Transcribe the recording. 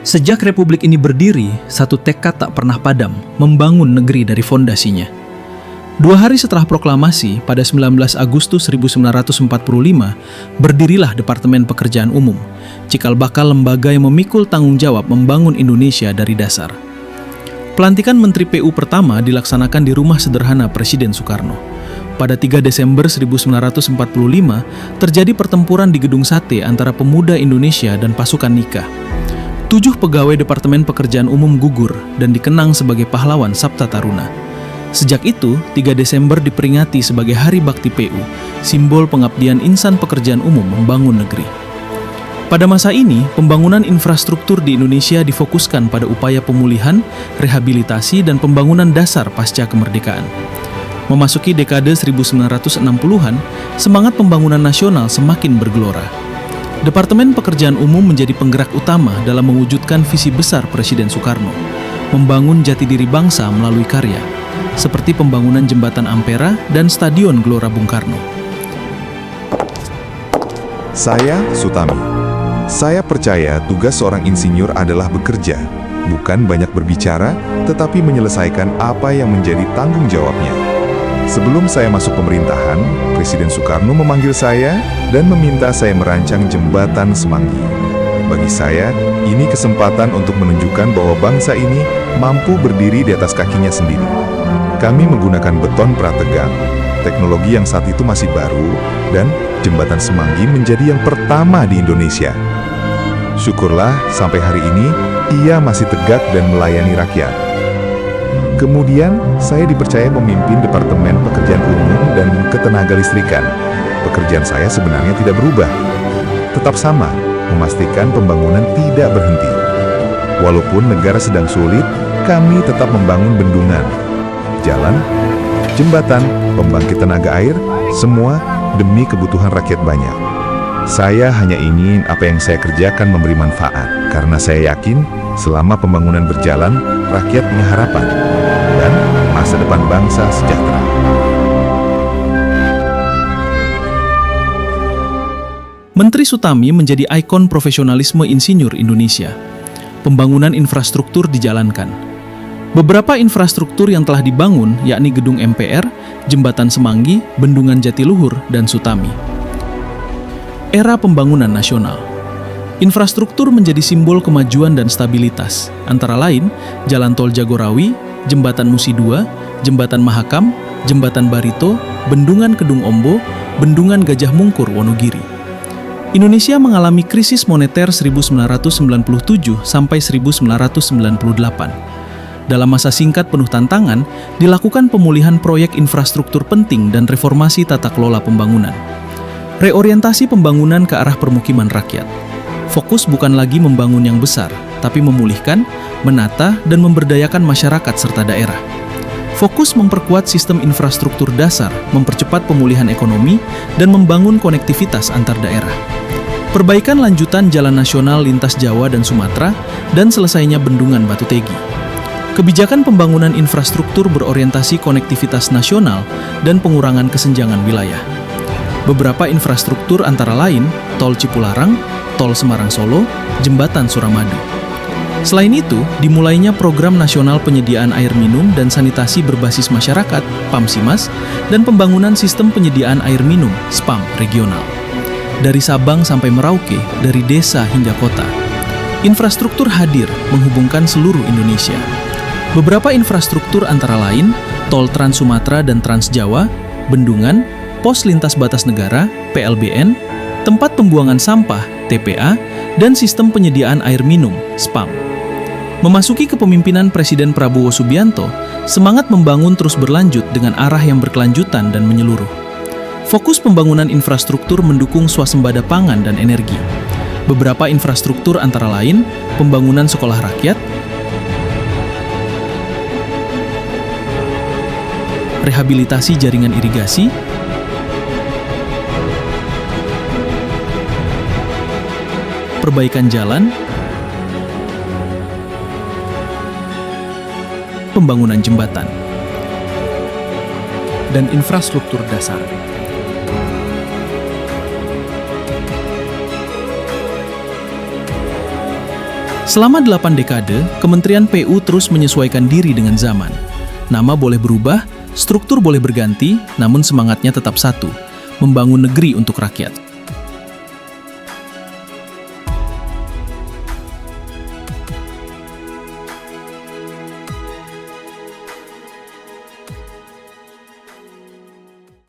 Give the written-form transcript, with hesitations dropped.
Sejak republik ini berdiri, satu tekad tak pernah padam, membangun negeri dari fondasinya. 2 hari setelah proklamasi, pada 19 Agustus 1945, berdirilah Departemen Pekerjaan Umum, cikal bakal lembaga yang memikul tanggung jawab membangun Indonesia dari dasar. Pelantikan Menteri PU pertama dilaksanakan di rumah sederhana Presiden Soekarno. Pada 3 Desember 1945, terjadi pertempuran di Gedung Sate antara pemuda Indonesia dan pasukan Nika. 7 pegawai Departemen Pekerjaan Umum gugur dan dikenang sebagai pahlawan Sabta Taruna. Sejak itu, 3 Desember diperingati sebagai Hari Bakti PU, simbol pengabdian insan pekerjaan umum membangun negeri. Pada masa ini, pembangunan infrastruktur di Indonesia difokuskan pada upaya pemulihan, rehabilitasi, dan pembangunan dasar pasca kemerdekaan. Memasuki dekade 1960-an, semangat pembangunan nasional semakin bergelora. Departemen Pekerjaan Umum menjadi penggerak utama dalam mewujudkan visi besar Presiden Soekarno, membangun jati diri bangsa melalui karya, seperti pembangunan Jembatan Ampera dan Stadion Gelora Bung Karno. Saya Sutami. Saya percaya tugas seorang insinyur adalah bekerja, bukan banyak berbicara, tetapi menyelesaikan apa yang menjadi tanggung jawabnya. Sebelum saya masuk pemerintahan, Presiden Soekarno memanggil saya dan meminta saya merancang Jembatan Semanggi. Bagi saya, ini kesempatan untuk menunjukkan bahwa bangsa ini mampu berdiri di atas kakinya sendiri. Kami menggunakan beton prategang, teknologi yang saat itu masih baru, dan Jembatan Semanggi menjadi yang pertama di Indonesia. Syukurlah, sampai hari ini, ia masih tegak dan melayani rakyat. Kemudian, saya dipercaya memimpin Departemen Pekerjaan Umum dan Ketenagalistrikan. Pekerjaan saya sebenarnya tidak berubah. Tetap sama, memastikan pembangunan tidak berhenti. Walaupun negara sedang sulit, kami tetap membangun bendungan, jalan, jembatan, pembangkit tenaga air, semua demi kebutuhan rakyat banyak. Saya hanya ingin apa yang saya kerjakan memberi manfaat, karena saya yakin selama pembangunan berjalan, rakyat punya harapan, dan masa depan bangsa sejahtera. Menteri Sutami menjadi ikon profesionalisme insinyur Indonesia. Pembangunan infrastruktur dijalankan. Beberapa infrastruktur yang telah dibangun yakni Gedung MPR, Jembatan Semanggi, Bendungan Jatiluhur, dan Sutami. Era pembangunan nasional. Infrastruktur menjadi simbol kemajuan dan stabilitas, antara lain Jalan Tol Jagorawi, Jembatan Musi II, Jembatan Mahakam, Jembatan Barito, Bendungan Kedung Ombo, Bendungan Gajah Mungkur Wonogiri. Indonesia mengalami krisis moneter 1997 sampai 1998. Dalam masa singkat penuh tantangan, dilakukan pemulihan proyek infrastruktur penting dan reformasi tata kelola pembangunan. Reorientasi pembangunan ke arah permukiman rakyat. Fokus bukan lagi membangun yang besar, tapi memulihkan, menata, dan memberdayakan masyarakat serta daerah. Fokus memperkuat sistem infrastruktur dasar, mempercepat pemulihan ekonomi, dan membangun konektivitas antar daerah. Perbaikan lanjutan jalan nasional lintas Jawa dan Sumatera, dan selesainya Bendungan Batu Tegi. Kebijakan pembangunan infrastruktur berorientasi konektivitas nasional dan pengurangan kesenjangan wilayah. Beberapa infrastruktur antara lain, Tol Cipularang, Tol Semarang-Solo, Jembatan Suramadu. Selain itu, dimulainya Program Nasional Penyediaan Air Minum dan Sanitasi Berbasis Masyarakat, PAMSIMAS, dan pembangunan Sistem Penyediaan Air Minum, SPAM, regional. Dari Sabang sampai Merauke, dari desa hingga kota. Infrastruktur hadir menghubungkan seluruh Indonesia. Beberapa infrastruktur antara lain, Tol Trans Sumatera dan Trans Jawa, bendungan, pos lintas batas negara, PLBN, tempat pembuangan sampah, TPA, dan sistem penyediaan air minum, SPAM. Memasuki kepemimpinan Presiden Prabowo Subianto, semangat membangun terus berlanjut dengan arah yang berkelanjutan dan menyeluruh. Fokus pembangunan infrastruktur mendukung swasembada pangan dan energi. Beberapa infrastruktur antara lain, pembangunan sekolah rakyat, rehabilitasi jaringan irigasi, perbaikan jalan, pembangunan jembatan, dan infrastruktur dasar. Selama 8 dekade, Kementerian PU terus menyesuaikan diri dengan zaman. Nama boleh berubah, struktur boleh berganti, namun semangatnya tetap satu, membangun negeri untuk rakyat.